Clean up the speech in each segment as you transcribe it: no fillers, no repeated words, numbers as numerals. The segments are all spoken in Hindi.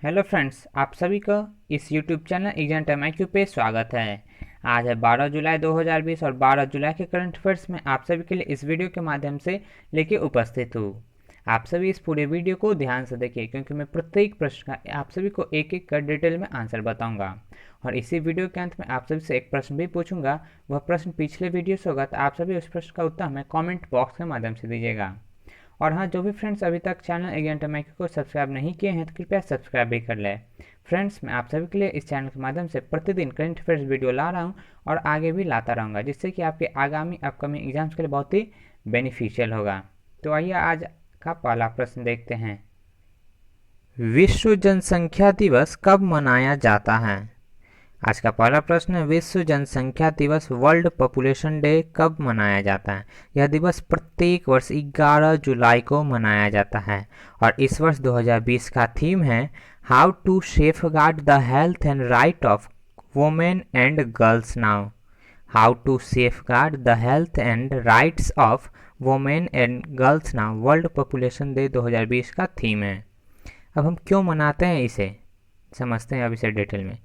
हेलो फ्रेंड्स, आप सभी का इस YouTube channel exam time IQ पे स्वागत है। आज है 12 जुलाई 2020 और 12 जुलाई के करंट अफेयर्स में आप सभी के लिए इस वीडियो के माध्यम से लेके उपस्थित हूँ। आप सभी इस पूरे वीडियो को ध्यान से देखिए, क्योंकि मैं प्रत्येक प्रश्न का आप सभी को एक एक कर डिटेल में आंसर बताऊंगा। और इसी वीडियो के अंत में आप सभी से एक प्रश्न भी पूछूंगा। वह प्रश्न पिछले वीडियो से होगा, तो आप सभी उस प्रश्न का उत्तर हमें कॉमेंट बॉक्स के माध्यम से दीजिएगा। और हाँ, जो भी फ्रेंड्स अभी तक चैनल एग्जाम टाइम IQ को सब्सक्राइब नहीं किए हैं तो कृपया सब्सक्राइब भी कर लें। फ्रेंड्स, मैं आप सभी के लिए इस चैनल के माध्यम से प्रतिदिन करंट अफेयर्स वीडियो ला रहा हूँ और आगे भी लाता रहूँगा, जिससे कि आपके आगामी अपकमिंग एग्जाम्स के लिए बहुत ही बेनिफिशियल होगा। तो आइए आज का पहला प्रश्न देखते हैं। विश्व जनसंख्या दिवस कब मनाया जाता है? आज का पहला प्रश्न है, विश्व जनसंख्या दिवस वर्ल्ड पॉपुलेशन डे कब मनाया जाता है? यह दिवस प्रत्येक वर्ष 11 जुलाई को मनाया जाता है और इस वर्ष 2020 का थीम है how to safeguard the health and right of women and girls now. How to safeguard the health and rights of women and girls now world population day 2020 का थीम है। अब हम क्यों मनाते हैं इसे, समझते हैं अब इसे डिटेल में।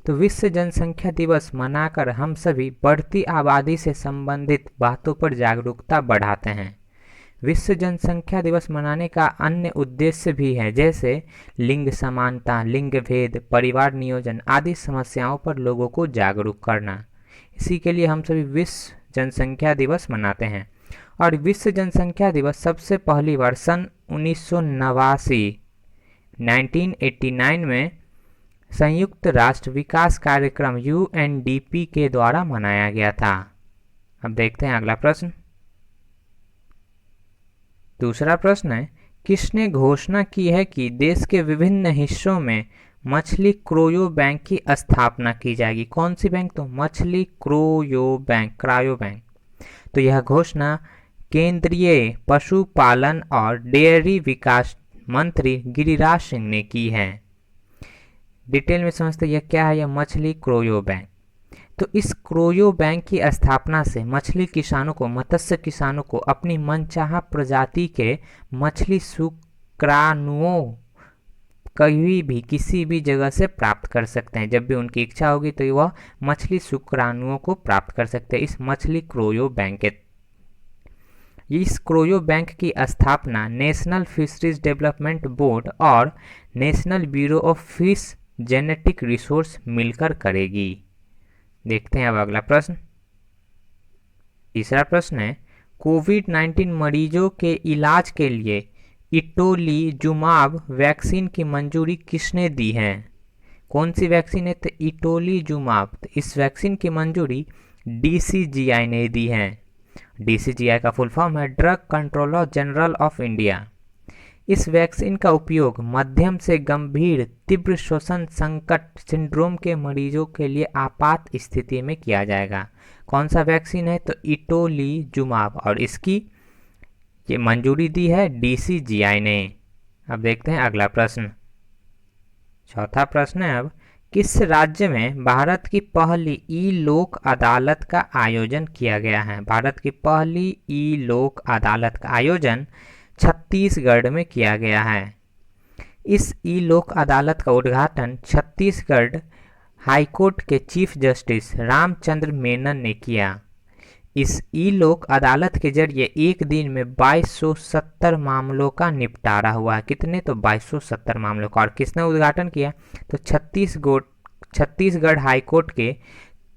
तो विश्व जनसंख्या दिवस मनाकर हम सभी बढ़ती आबादी से संबंधित बातों पर जागरूकता बढ़ाते हैं। विश्व जनसंख्या दिवस मनाने का अन्य उद्देश्य भी है, जैसे लिंग समानता, लिंग भेद, परिवार नियोजन आदि समस्याओं पर लोगों को जागरूक करना। इसी के लिए हम सभी विश्व जनसंख्या दिवस मनाते हैं। और विश्व जनसंख्या दिवस सबसे पहली बार सन 1989 में संयुक्त राष्ट्र विकास कार्यक्रम UNDP के द्वारा मनाया गया था। अब देखते हैं अगला प्रश्न। दूसरा प्रश्न है, किसने घोषणा की है कि देश के विभिन्न हिस्सों में मछली क्रोयो बैंक की स्थापना की जाएगी? कौन सी बैंक? तो मछली क्रोयो बैंक। तो यह घोषणा केंद्रीय पशुपालन और डेयरी विकास मंत्री गिरिराज सिंह ने की है। डिटेल में समझते यह क्या है, यह मछली क्रोयो बैंक। तो इस क्रोयो बैंक की स्थापना से मछली किसानों को, मत्स्य किसानों को अपनी मनचाहा प्रजाति के मछली शुक्राणुओं कहीं भी किसी भी जगह से प्राप्त कर सकते हैं। जब भी उनकी इच्छा होगी तो वह मछली शुक्राणुओं को प्राप्त कर सकते हैं इस मछली क्रोयो बैंक के। इस क्रोयो बैंक की स्थापना नेशनल फिशरीज डेवलपमेंट बोर्ड और national bureau of fish genetic resource मिलकर करेगी। देखते हैं अब अगला प्रश्न। तीसरा प्रश्न है, कोविड-19 मरीजों के इलाज के लिए इटोलीजुमाब वैक्सीन की मंजूरी किसने दी है? कौन सी वैक्सीन है? तो इटोलीजुमाब। तो इस वैक्सीन की मंजूरी DCGI ने दी है। DCGI का फुल फॉर्म है drug controller general of India. इस वैक्सीन का उपयोग मध्यम से गंभीर तीव्र श्वसन संकट सिंड्रोम के मरीजों के लिए आपात स्थिति में किया जाएगा। कौन सा वैक्सीन है? तो इटोलीजुमाब, और इसकी ये मंजूरी दी है DCGI ने। अब देखते हैं अगला प्रश्न। चौथा प्रश्न है, अब किस राज्य में भारत की पहली ई लोक अदालत का आयोजन किया गया है? भारत की पहली ई लोक अदालत का आयोजन छत्तीसगढ़ में किया गया है। इस ई लोक अदालत का उद्घाटन छत्तीसगढ़ हाईकोर्ट के चीफ जस्टिस रामचंद्र मेनन ने किया। इस ई लोक अदालत के जरिए एक दिन में 2270 मामलों का निपटारा हुआ। कितने? तो 2270 मामलों का। और किसने उद्घाटन किया? तो छत्तीसगढ़ हाईकोर्ट के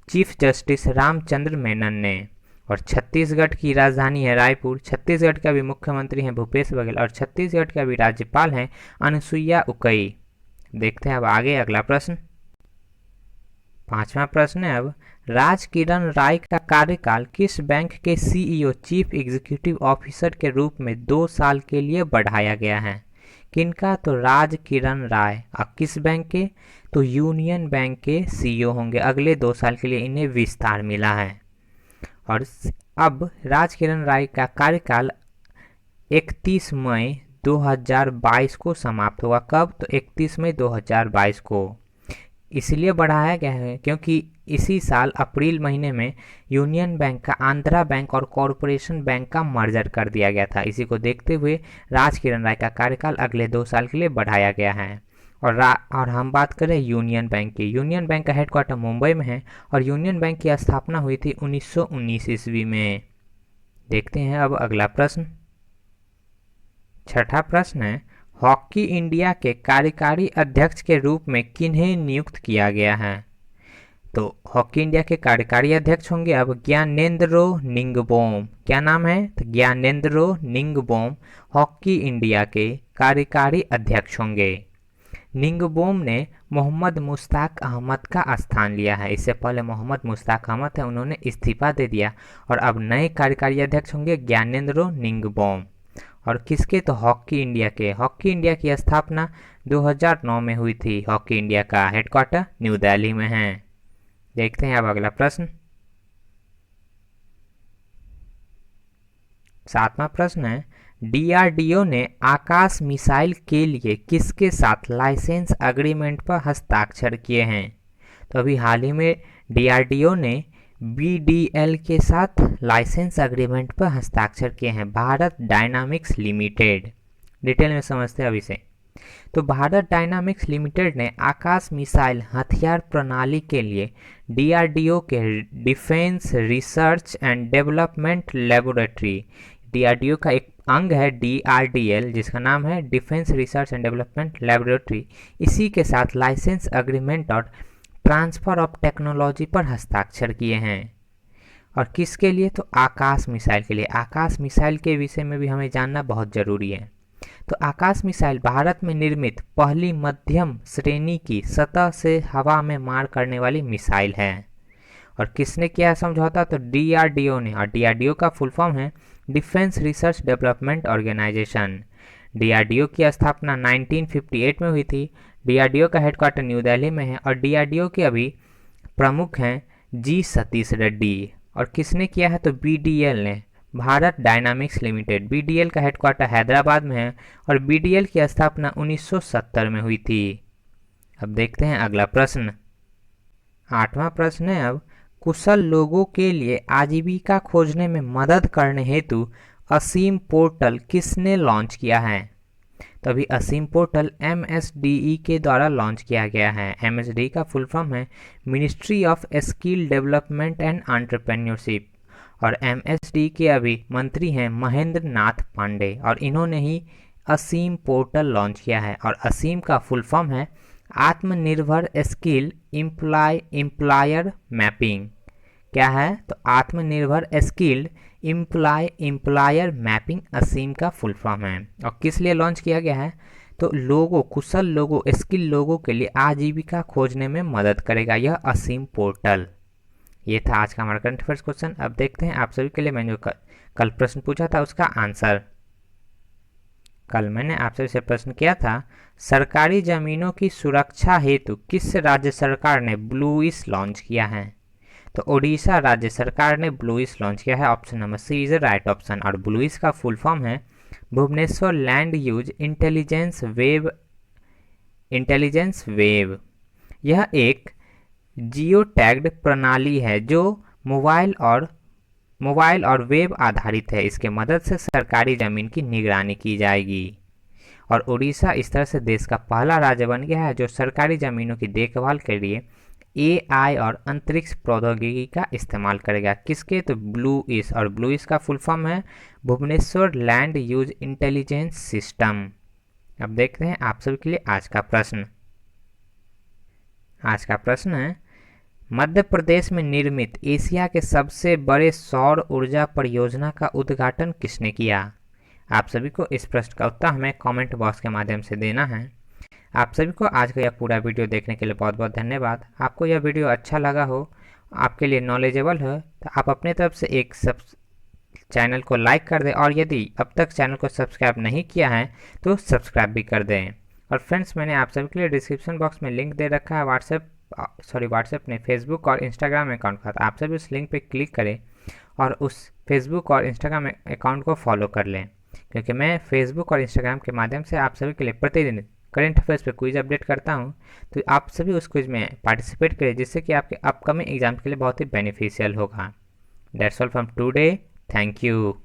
चीफ जस्टिस रामचंद्र मेनन ने। और छत्तीसगढ़ की राजधानी है रायपुर। छत्तीसगढ़ का भी मुख्यमंत्री हैं भूपेश बघेल और छत्तीसगढ़ का भी राज्यपाल हैं अनुसुईया उइके। देखते हैं अब आगे अगला प्रश्न। पांचवा प्रश्न है, अब राजकिरण राय का कार्यकाल किस बैंक के CEO चीफ एग्जीक्यूटिव ऑफिसर के रूप में 2 साल के लिए बढ़ाया गया है? किनका? तो राजकिरण राय। अब किस बैंक के? तो यूनियन बैंक के CEO होंगे। अगले 2 साल के लिए इन्हें विस्तार मिला है। और अब राजकिरण राय का कार्यकाल 31 मई 2022 को समाप्त हुआ। कब? तो 31 मई 2022 को। इसलिए बढ़ाया गया है क्योंकि इसी साल अप्रैल महीने में यूनियन बैंक का आंध्रा बैंक और कॉरपोरेशन बैंक का मर्जर कर दिया गया था। इसी को देखते हुए राजकिरण राय का कार्यकाल अगले 2 साल के लिए बढ़ाया गया है। और हम बात करें यूनियन बैंक की। यूनियन बैंक का हेडक्वार्टर मुंबई में है और यूनियन बैंक की स्थापना हुई थी 1919 ईस्वी में। देखते हैं अब अगला प्रश्न। छठा प्रश्न है, हॉकी इंडिया के कार्यकारी अध्यक्ष के रूप में किन्हें नियुक्त किया गया है? तो हॉकी इंडिया के कार्यकारी अध्यक्ष होंगे अब ज्ञानेंद्रो निंगबोम। क्या नाम है? तो ज्ञानेंद्रो निंगबोम हॉकी इंडिया के कार्यकारी अध्यक्ष होंगे। निंगबोम ने मोहम्मद मुश्ताक अहमद का स्थान लिया है। इससे पहले मोहम्मद मुश्ताक अहमद है, उन्होंने इस्तीफा दे दिया और अब नए कार्यकारी अध्यक्ष होंगे ज्ञानेंद्रो निंगबोम। और किसके? तो हॉकी इंडिया के। हॉकी इंडिया की स्थापना 2009 में हुई थी। हॉकी इंडिया का हेडक्वार्टर न्यू दिल्ली में है। देखते हैं अब अगला प्रश्न। सातवां प्रश्न है, डीआरडीओ ने आकाश मिसाइल के लिए किसके साथ लाइसेंस एग्रीमेंट पर हस्ताक्षर किए हैं? तो अभी हाल ही में डीआरडीओ ने बीडीएल के साथ लाइसेंस एग्रीमेंट पर हस्ताक्षर किए हैं, भारत डायनामिक्स लिमिटेड। डिटेल में समझते हैं अभी से। तो भारत डायनामिक्स लिमिटेड ने आकाश मिसाइल हथियार प्रणाली के लिए डीआरडीओ के defence research and development laboratory, DRDO का एक अंग है डीआरडीएल जिसका नाम है defence research and development laboratory, इसी के साथ लाइसेंस एग्रीमेंट और ट्रांसफर ऑफ टेक्नोलॉजी पर हस्ताक्षर किए हैं। और किसके लिए? तो आकाश मिसाइल के लिए। आकाश मिसाइल के विषय में भी हमें जानना बहुत ज़रूरी है। तो आकाश मिसाइल भारत में निर्मित पहली मध्यम श्रेणी की सतह से हवा में मार करने वाली मिसाइल है। और किसने किया समझौता? तो डीआरडीओ ने। और डीआरडीओ का फुल फॉर्म है defence research development organisation. DRDO की स्थापना 1958 में हुई थी। डीआरडीओ का हेडक्वार्टर न्यू दिल्ली में है और डीआरडीओ के अभी प्रमुख हैं जी सतीश रेड्डी। और किसने किया है? तो बीडीएल ने, भारत डायनामिक्स लिमिटेड। बीडीएल का हेडक्वार्टर हैदराबाद में है और बीडीएल की स्थापना 1970 में हुई थी। अब देखते हैं अगला प्रश्न। आठवां प्रश्न है अब, कुशल लोगों के लिए आजीविका खोजने में मदद करने हेतु असीम पोर्टल किसने लॉन्च किया है? तो अभी असीम पोर्टल एमएसडीई के द्वारा लॉन्च किया गया है। एमएसडीई का फुल फॉर्म है ministry of skill development and entrepreneurship. और एमएसडीई के अभी मंत्री हैं महेंद्र नाथ पांडे और इन्होंने ही असीम पोर्टल लॉन्च किया है। और असीम का फुल फॉर्म है आत्मनिर्भर स्किल एम्प्लॉयर मैपिंग। क्या है? तो आत्मनिर्भर स्किल्ड एम्प्लॉयर मैपिंग असीम का फुल फॉर्म है। और किस लिए लॉन्च किया गया है? तो लोगों, कुशल लोगों, स्किल लोगों के लिए आजीविका खोजने में मदद करेगा यह असीम पोर्टल। ये था आज का हमारा करंट अफेयर्स क्वेश्चन। अब देखते हैं आप सभी के लिए मैंने जो कल प्रश्न पूछा था उसका आंसर। कल मैंने आपसे से प्रश्न किया था, सरकारी जमीनों की सुरक्षा हेतु किस राज्य सरकार ने ब्लूइस लॉन्च किया है? तो ओडिशा राज्य सरकार ने ब्लूइस लॉन्च किया है। Option number C is the right option. और ब्लूइस का फुल फॉर्म है Bhubaneswar land use intelligence wave. यह एक जियो टैग्ड प्रणाली है जो मोबाइल और वेब आधारित है। इसके मदद से सरकारी जमीन की निगरानी की जाएगी। और उड़ीसा इस तरह से देश का पहला राज्य बन गया है जो सरकारी जमीनों की देखभाल के लिए एआई और अंतरिक्ष प्रौद्योगिकी का इस्तेमाल करेगा। किसके? तो ब्लूइस। और ब्लूइस का फुल फॉर्म है Bhubaneswar land use intelligence system. अब देखते हैं आप सभी के लिए आज का प्रश्न। आज का प्रश्न है, मध्य प्रदेश में निर्मित एशिया के सबसे बड़े सौर ऊर्जा परियोजना का उद्घाटन किसने किया? आप सभी को इस प्रश्न का उत्तर हमें कमेंट बॉक्स के माध्यम से देना है। आप सभी को आज का यह पूरा वीडियो देखने के लिए बहुत बहुत धन्यवाद। आपको यह वीडियो अच्छा लगा हो, आपके लिए नॉलेजेबल है, तो आप अपने तरफ से एक चैनल को लाइक कर दें और यदि अब तक चैनल को सब्सक्राइब नहीं किया है तो सब्सक्राइब भी कर दें। और फ्रेंड्स, मैंने आप सभी के लिए डिस्क्रिप्शन बॉक्स में लिंक दे रखा है व्हाट्सएप ने फेसबुक और इंस्टाग्राम अकाउंट का। आप सभी उस लिंक पे क्लिक करें और उस फेसबुक और इंस्टाग्राम अकाउंट को फॉलो कर लें, क्योंकि मैं फेसबुक और इंस्टाग्राम के माध्यम से आप सभी के लिए प्रतिदिन करंट अफेयर्स पे क्विज अपडेट करता हूं। तो आप सभी उस क्विज में पार्टिसिपेट करें जिससे कि आपके अपकमिंग एग्जाम के लिए बहुत ही बेनिफिशियल होगा। That's all from today. Thank you.